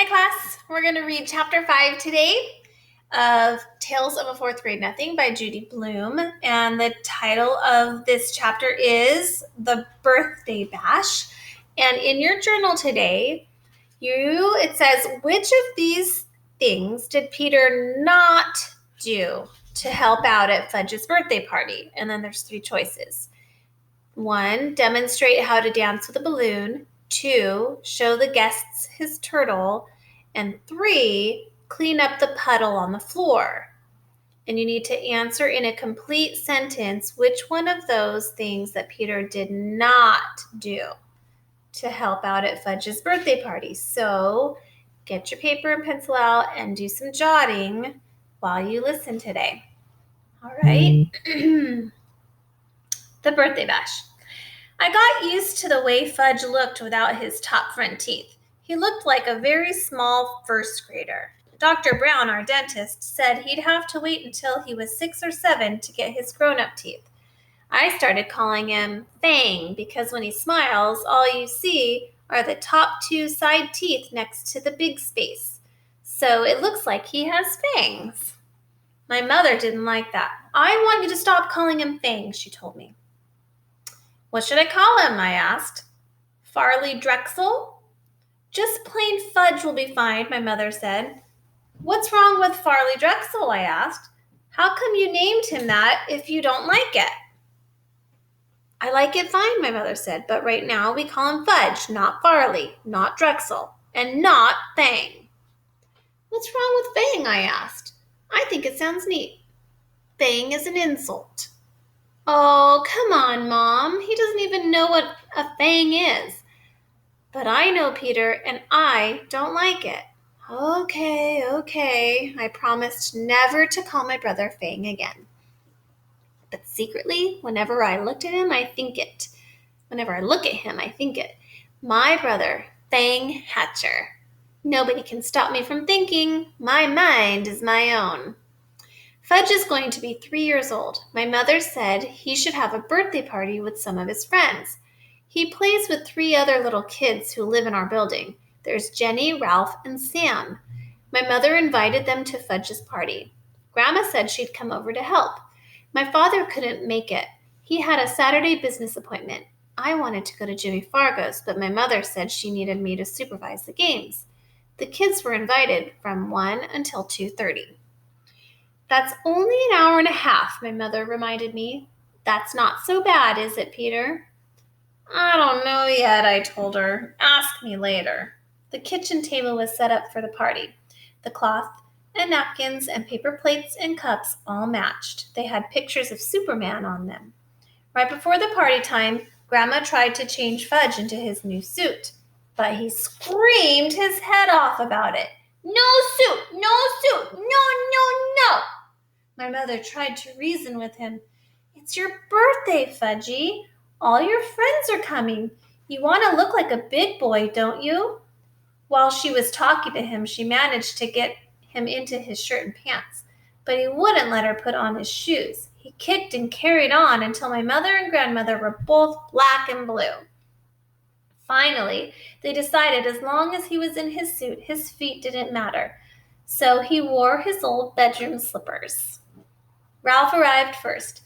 Hi class, we're going to read chapter 5 today of Tales of a Fourth Grade Nothing by Judy Blume, and the title of this chapter is The Birthday Bash. And in your journal today, it says, which of these things did Peter not do to help out at Fudge's birthday party? And then there's 3 choices. 1, demonstrate how to dance with a balloon. 2, show the guests his turtle. And 3, clean up the puddle on the floor. And you need to answer in a complete sentence which one of those things that Peter did not do to help out at Fudge's birthday party. So get your paper and pencil out and do some jotting while you listen today. All right. The birthday bash. I got used to the way Fudge looked without his top front teeth. He looked like a very small first grader. Dr. Brown, our dentist, said he'd have to wait until he was 6 or 7 to get his grown-up teeth. I started calling him Fang because when he smiles, all you see are the top 2 side teeth next to the big space. So it looks like he has fangs. My mother didn't like that. I want you to stop calling him Fang, she told me. What should I call him? I asked. Farley Drexel? Just plain Fudge will be fine, my mother said. What's wrong with Farley Drexel? I asked. How come you named him that if you don't like it? I like it fine, my mother said, but right now we call him Fudge, not Farley, not Drexel, and not Fang. What's wrong with Fang? I asked. I think it sounds neat. Fang is an insult. Oh, come on, Mom. He doesn't even know what a fang is. But I know, Peter, and I don't like it. Okay. I promised never to call my brother Fang again. But secretly, whenever I look at him, I think it. My brother, Fang Hatcher. Nobody can stop me from thinking. My mind is my own. Fudge is going to be 3 years old. My mother said he should have a birthday party with some of his friends. He plays with 3 other little kids who live in our building. There's Jenny, Ralph, and Sam. My mother invited them to Fudge's party. Grandma said she'd come over to help. My father couldn't make it. He had a Saturday business appointment. I wanted to go to Jimmy Fargo's, but my mother said she needed me to supervise the games. The kids were invited from 1 until 2:30. That's only an hour and a half, my mother reminded me. That's not so bad, is it, Peter? I don't know yet, I told her. Ask me later. The kitchen table was set up for the party. The cloth and napkins and paper plates and cups all matched. They had pictures of Superman on them. Right before the party time, Grandma tried to change Fudge into his new suit, but he screamed his head off about it. No suit! No! My mother tried to reason with him. It's your birthday, Fudgy. All your friends are coming. You want to look like a big boy, don't you? While she was talking to him, she managed to get him into his shirt and pants, but he wouldn't let her put on his shoes. He kicked and carried on until my mother and grandmother were both black and blue. Finally, they decided as long as he was in his suit, his feet didn't matter. So he wore his old bedroom slippers. Ralph arrived first.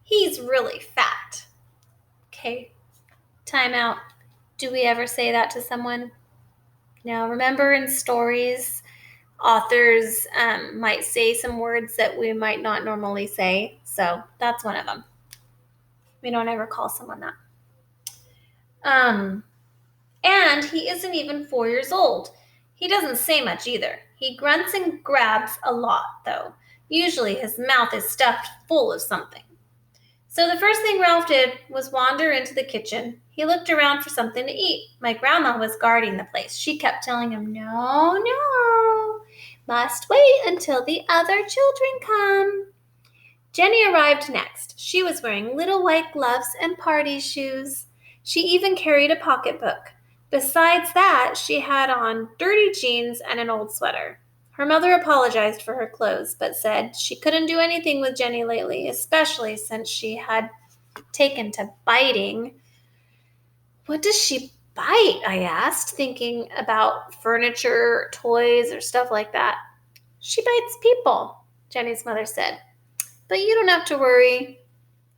He's really fat. Okay, time out. Do we ever say that to someone? Now, remember in stories, authors might say some words that we might not normally say. So that's one of them. We don't ever call someone that. And he isn't even 4 years old. He doesn't say much either. He grunts and grabs a lot, though. Usually his mouth is stuffed full of something. So the first thing Ralph did was wander into the kitchen. He looked around for something to eat. My grandma was guarding the place. She kept telling him, No, must wait until the other children come. Jenny arrived next. She was wearing little white gloves and party shoes. She even carried a pocketbook. Besides that, she had on dirty jeans and an old sweater. Her mother apologized for her clothes, but said she couldn't do anything with Jenny lately, especially since she had taken to biting. What does she bite? I asked, thinking about furniture, toys, or stuff like that. She bites people, Jenny's mother said. But you don't have to worry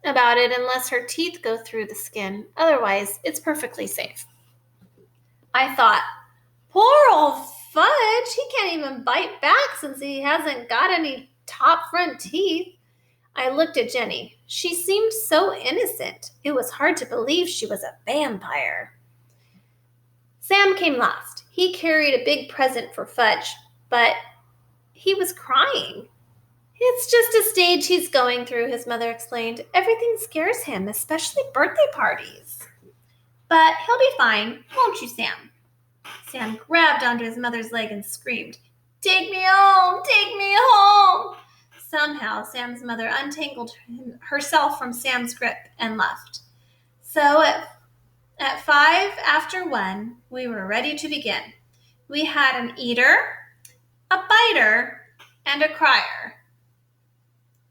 about it unless her teeth go through the skin. Otherwise, it's perfectly safe. I thought, poor old Fudge, he can't even bite back since he hasn't got any top front teeth. I looked at Jenny. She seemed so innocent. It was hard to believe she was a vampire. Sam came last. He carried a big present for Fudge, but he was crying. It's just a stage he's going through, his mother explained. Everything scares him, especially birthday parties. But he'll be fine, won't you, Sam? Sam grabbed onto his mother's leg and screamed, "Take me home! Take me home!" Somehow, Sam's mother untangled herself from Sam's grip and left. So at 1:05, we were ready to begin. We had an eater, a biter, and a crier.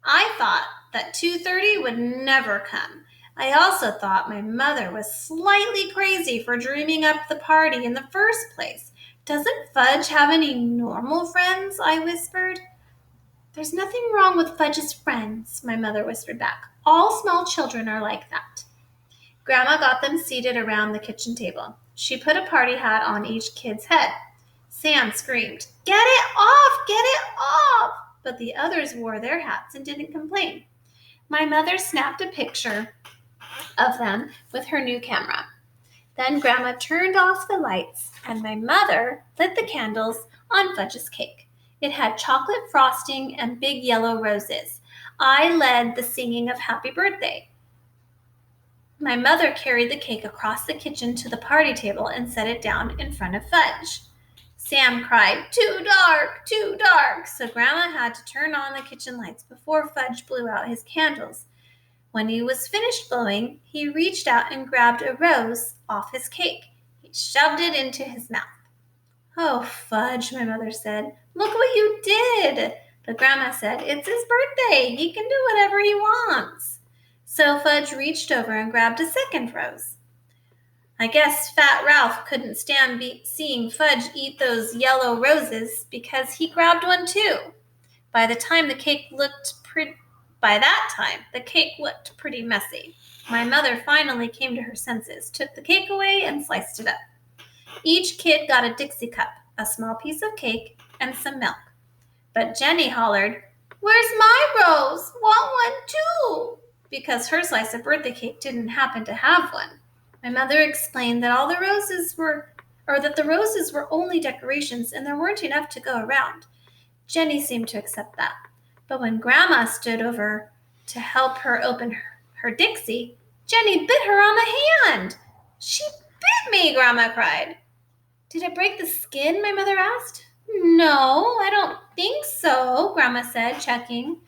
I thought that 2:30 would never come. I also thought my mother was slightly crazy for dreaming up the party in the first place. Doesn't Fudge have any normal friends? I whispered. There's nothing wrong with Fudge's friends, my mother whispered back. All small children are like that. Grandma got them seated around the kitchen table. She put a party hat on each kid's head. Sam screamed, "Get it off! Get it off!" But the others wore their hats and didn't complain. My mother snapped a picture of them with her new camera. Then Grandma turned off the lights, and my mother lit the candles on Fudge's cake. It had chocolate frosting and big yellow roses. I led the singing of Happy Birthday. My mother carried the cake across the kitchen to the party table and set it down in front of Fudge. Sam cried, "Too dark, too dark," so Grandma had to turn on the kitchen lights before Fudge blew out his candles. When he was finished blowing, he reached out and grabbed a rose off his cake. He shoved it into his mouth. "Oh, Fudge," my mother said, "look what you did." But Grandma said, "It's his birthday. He can do whatever he wants." So Fudge reached over and grabbed a second rose. I guess Fat Ralph couldn't stand seeing Fudge eat those yellow roses because he grabbed one too. By that time, the cake looked pretty messy. My mother finally came to her senses, took the cake away, and sliced it up. Each kid got a Dixie cup, a small piece of cake, and some milk. But Jenny hollered, "Where's my rose? Want one too?" Because her slice of birthday cake didn't happen to have one. My mother explained that the roses were only decorations and there weren't enough to go around. Jenny seemed to accept that. But when Grandma stood over to help her open her Dixie, Jenny bit her on the hand. "She bit me," Grandma cried. "Did it break the skin?" my mother asked. "No, I don't think so," Grandma said, checking.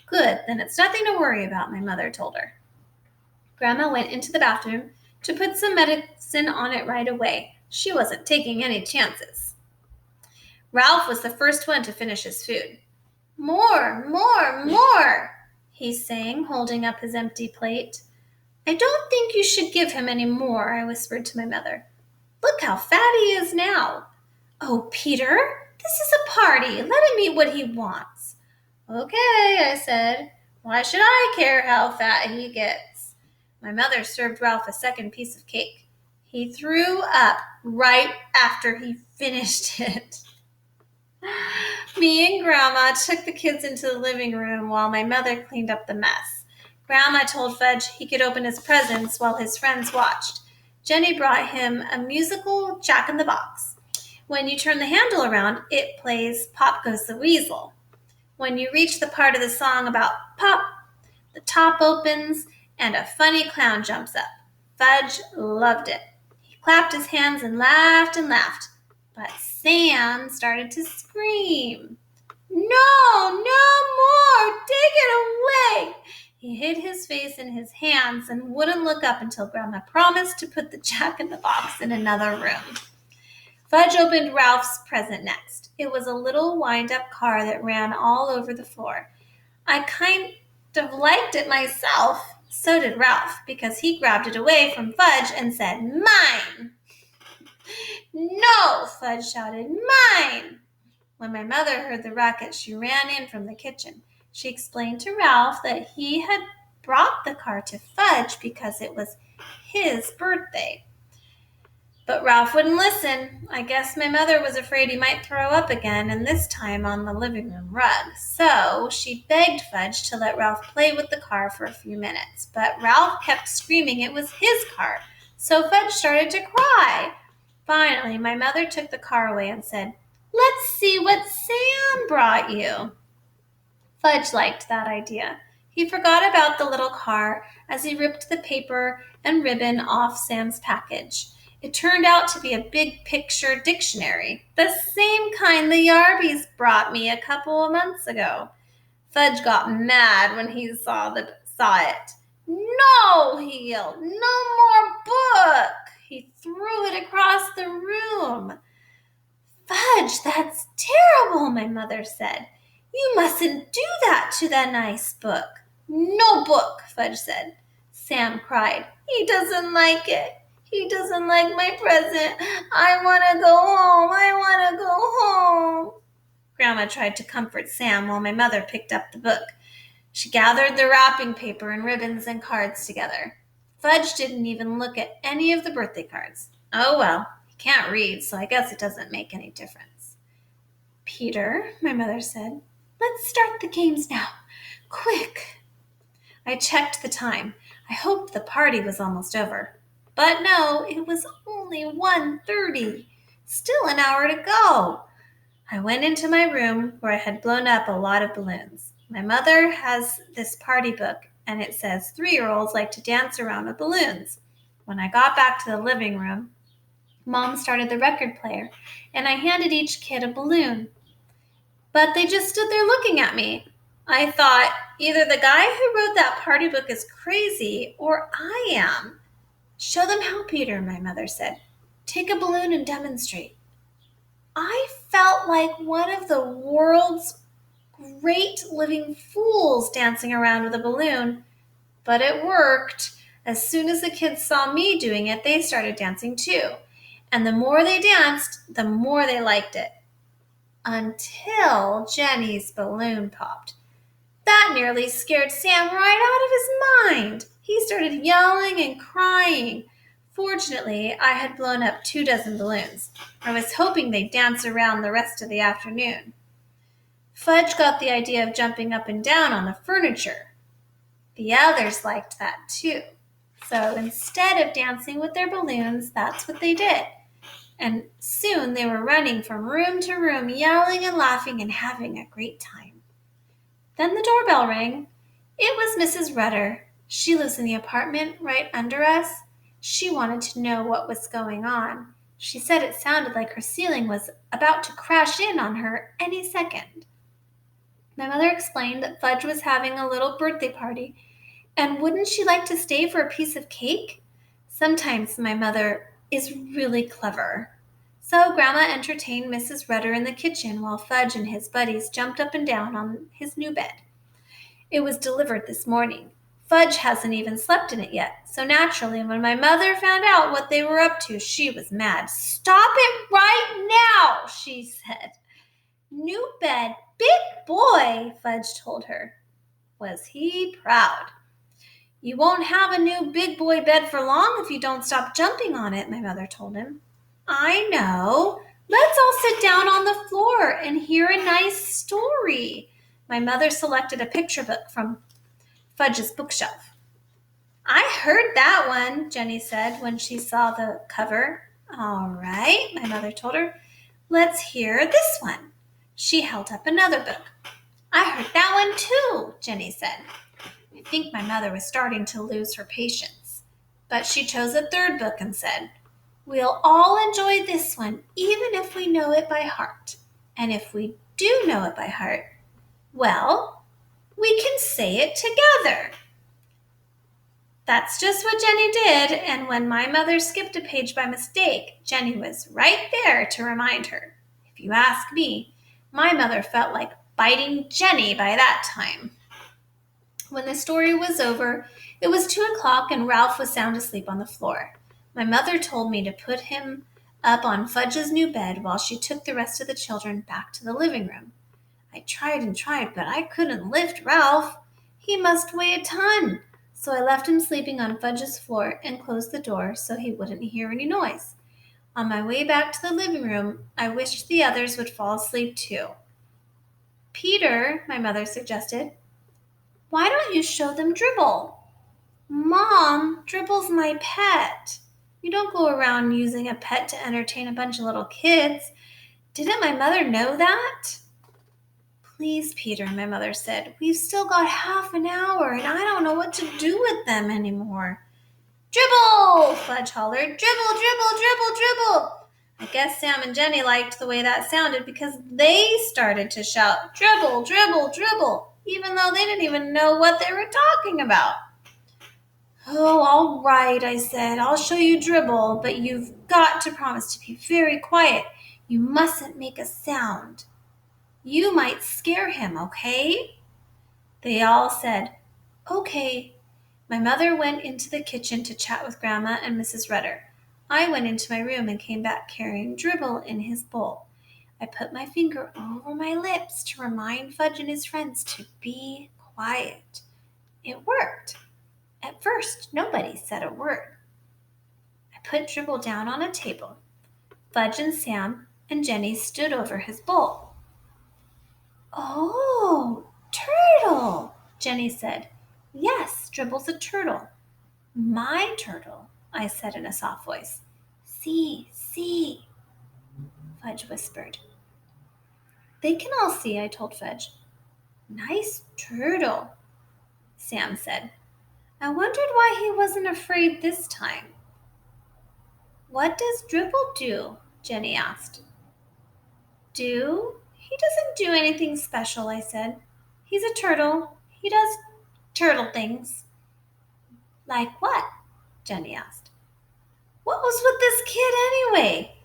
"Good, then it's nothing to worry about," my mother told her. Grandma went into the bathroom to put some medicine on it right away. She wasn't taking any chances. Ralph was the first one to finish his food. "More, more, more," he sang, holding up his empty plate. "I don't think you should give him any more," I whispered to my mother. "Look how fat he is now." "Oh, Peter, this is a party. Let him eat what he wants." "Okay," I said. "Why should I care how fat he gets?" My mother served Ralph a second piece of cake. He threw up right after he finished it. Me and Grandma took the kids into the living room while my mother cleaned up the mess. Grandma told Fudge he could open his presents while his friends watched. Jenny brought him a musical Jack-in-the-Box. When you turn the handle around, it plays "Pop Goes the Weasel." When you reach the part of the song about Pop, the top opens and a funny clown jumps up. Fudge loved it. He clapped his hands and laughed and laughed. But Sam started to scream. "No, no more! Take it away!" He hid his face in his hands and wouldn't look up until Grandma promised to put the Jack-in-the-Box in another room. Fudge opened Ralph's present next. It was a little wind-up car that ran all over the floor. I kind of liked it myself. So did Ralph, because he grabbed it away from Fudge and said, "Mine!" No, Fudge shouted, mine! When my mother heard the racket, she ran in from the kitchen. She explained to Ralph that he had brought the car to Fudge because it was his birthday. But Ralph wouldn't listen. I guess my mother was afraid he might throw up again, and this time on the living room rug. So she begged Fudge to let Ralph play with the car for a few minutes. But Ralph kept screaming it was his car, so Fudge started to cry. Finally, my mother took the car away and said, "Let's see what Sam brought you." Fudge liked that idea. He forgot about the little car as he ripped the paper and ribbon off Sam's package. It turned out to be a big picture dictionary, the same kind the Yarbys brought me a couple of months ago. Fudge got mad when he saw it. "No," he yelled, "no more book!" He threw it across the room. "Fudge, that's terrible," my mother said. "You mustn't do that to that nice book." "No book," Fudge said. Sam cried. "He doesn't like it. He doesn't like my present. I want to go home. I want to go home." Grandma tried to comfort Sam while my mother picked up the book. She gathered the wrapping paper and ribbons and cards together. Fudge didn't even look at any of the birthday cards. Oh well, he can't read, so I guess it doesn't make any difference. "Peter," my mother said, "let's start the games now. Quick." I checked the time. I hoped the party was almost over. But no, it was only 1:30. Still an hour to go. I went into my room where I had blown up a lot of balloons. My mother has this party book, and it says 3-year-olds like to dance around with balloons. When I got back to the living room, Mom started the record player, and I handed each kid a balloon. But they just stood there looking at me. I thought, either the guy who wrote that party book is crazy, or I am. "Show them how, Peter," my mother said. "Take a balloon and demonstrate." I felt like one of the world's great living fools dancing around with a balloon, but it worked. As soon as the kids saw me doing it, they started dancing too. And the more they danced, the more they liked it. Until Jenny's balloon popped. That nearly scared Sam right out of his mind. He started yelling and crying. Fortunately, I had blown up 24 balloons. I was hoping they'd dance around the rest of the afternoon. Fudge got the idea of jumping up and down on the furniture. The others liked that too. So instead of dancing with their balloons, that's what they did. And soon they were running from room to room, yelling and laughing and having a great time. Then the doorbell rang. It was Mrs. Rudder. She lives in the apartment right under us. She wanted to know what was going on. She said it sounded like her ceiling was about to crash in on her any second. My mother explained that Fudge was having a little birthday party, and wouldn't she like to stay for a piece of cake? Sometimes my mother is really clever. So Grandma entertained Mrs. Rudder in the kitchen while Fudge and his buddies jumped up and down on his new bed. It was delivered this morning. Fudge hasn't even slept in it yet, so naturally when my mother found out what they were up to, she was mad. "Stop it right now," she said. "New bed, big boy," Fudge told her. Was he proud. "You won't have a new big boy bed for long if you don't stop jumping on it," my mother told him. "I know. Let's all sit down on the floor and hear a nice story." My mother selected a picture book from Fudge's bookshelf. "I heard that one," Jenny said when she saw the cover. "All right," my mother told her. "Let's hear this one." She held up another book. "I heard that one too," Jenny said. I think my mother was starting to lose her patience. But she chose a third book and said, "We'll all enjoy this one, even if we know it by heart. And if we do know it by heart, well, we can say it together." That's just what Jenny did, and when my mother skipped a page by mistake, Jenny was right there to remind her. If you ask me, my mother felt like biting Jenny by that time. When the story was over, it was 2:00 and Ralph was sound asleep on the floor. My mother told me to put him up on Fudge's new bed while she took the rest of the children back to the living room. I tried and tried, but I couldn't lift Ralph. He must weigh a ton. So I left him sleeping on Fudge's floor and closed the door so he wouldn't hear any noise. On my way back to the living room, I wished the others would fall asleep too. Peter, my mother suggested, why don't you show them Dribble? Mom, Dribble's my pet. You don't go around using a pet to entertain a bunch of little kids. Didn't my mother know that? Please, Peter, my mother said. We've still got half an hour, and I don't know what to do with them anymore. Dribble! Fudge hollered. Dribble, dribble, dribble, dribble! I guess Sam and Jenny liked the way that sounded because they started to shout, Dribble, dribble, dribble, even though they didn't even know what they were talking about. Oh, all right, I said. I'll show you Dribble, but you've got to promise to be very quiet. You mustn't make a sound. You might scare him, okay? They all said, okay. My mother went into the kitchen to chat with Grandma and Mrs. Rudder. I went into my room and came back carrying Dribble in his bowl. I put my finger over my lips to remind Fudge and his friends to be quiet. It worked. At first, nobody said a word. I put Dribble down on a table. Fudge and Sam and Jenny stood over his bowl. Oh, turtle, Jenny said. Yes, Dribble's a turtle. My turtle, I said in a soft voice. See, Fudge whispered. They can all see, I told Fudge. Nice turtle, Sam said. I wondered why he wasn't afraid this time. What does Dribble do? Jenny asked. Do? He doesn't do anything special, I said. He's a turtle. He does turtle things. Like what? Jenny asked. What was with this kid anyway?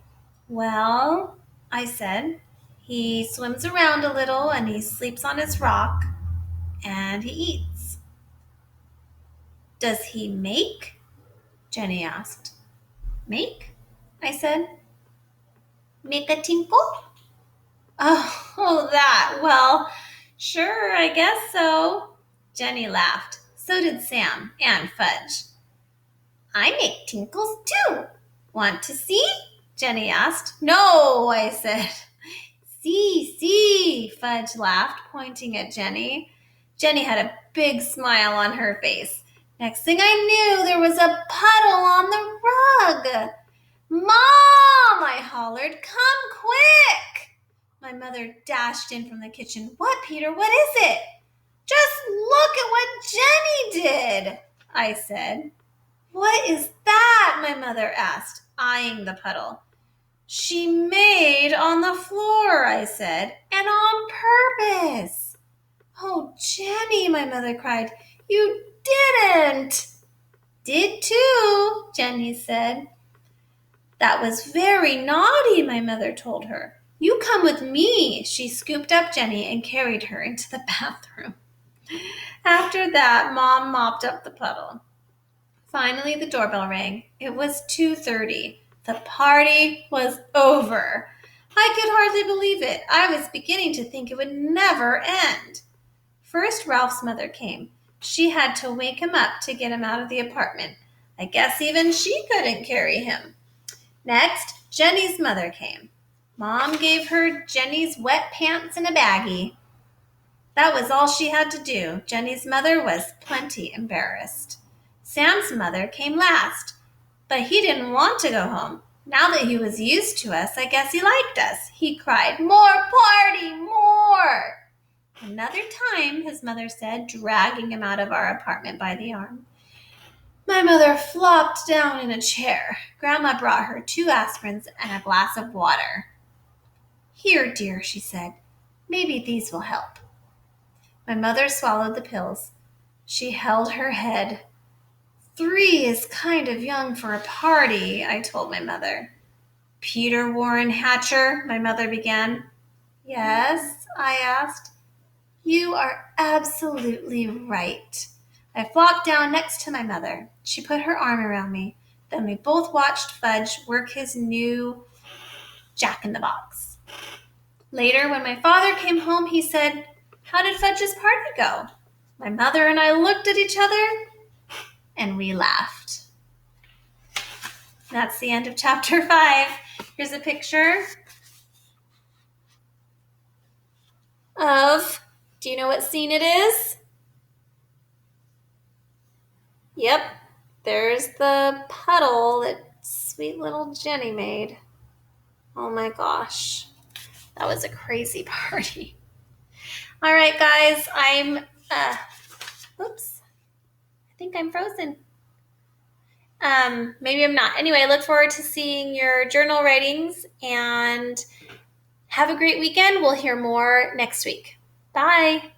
Well, I said, he swims around a little and he sleeps on his rock and he eats. Does he make? Jenny asked. Make? I said. Make a tinkle? Oh, that. Well, sure, I guess so. Jenny laughed. So did Sam and Fudge. I make tinkles too. Want to see? Jenny asked. No, I said. See, Fudge laughed, pointing at Jenny. Jenny had a big smile on her face. Next thing I knew, there was a puddle on the rug. Mom, I hollered, come quick. My mother dashed in from the kitchen. What, Peter? What is it? Just look at what Jenny did, I said. What is that? My mother asked, eyeing the puddle. She made on the floor, I said, and on purpose. Oh, Jenny, my mother cried, you didn't. Did too, Jenny said. That was very naughty, my mother told her. You come with me. She scooped up Jenny and carried her into the bathroom. After that, Mom mopped up the puddle. Finally, the doorbell rang. It was 2:30. The party was over. I could hardly believe it. I was beginning to think it would never end. First, Ralph's mother came. She had to wake him up to get him out of the apartment. I guess even she couldn't carry him. Next, Jenny's mother came. Mom gave her Jenny's wet pants and a baggie. That was all she had to do. Jenny's mother was plenty embarrassed. Sam's mother came last, but he didn't want to go home. Now that he was used to us, I guess he liked us. He cried, more party, more! Another time, his mother said, dragging him out of our apartment by the arm. My mother flopped down in a chair. Grandma brought her 2 aspirins and a glass of water. Here, dear, she said. Maybe these will help. My mother swallowed the pills. She held her head. 3 is kind of young for a party, I told my mother. Peter Warren Hatcher, my mother began. Yes, I asked. You are absolutely right. I flopped down next to my mother. She put her arm around me. Then we both watched Fudge work his new Jack-in-the-Box. Later, when my father came home, he said, "How did Fudge's party go?" My mother and I looked at each other and we laughed. That's the end of chapter 5. Here's a picture of, do you know what scene it is? Yep, there's the puddle that sweet little Jenny made. Oh my gosh, that was a crazy party. All right, guys, oops, I think I'm frozen. Maybe I'm not. Anyway, I look forward to seeing your journal writings, and have a great weekend. We'll hear more next week. Bye.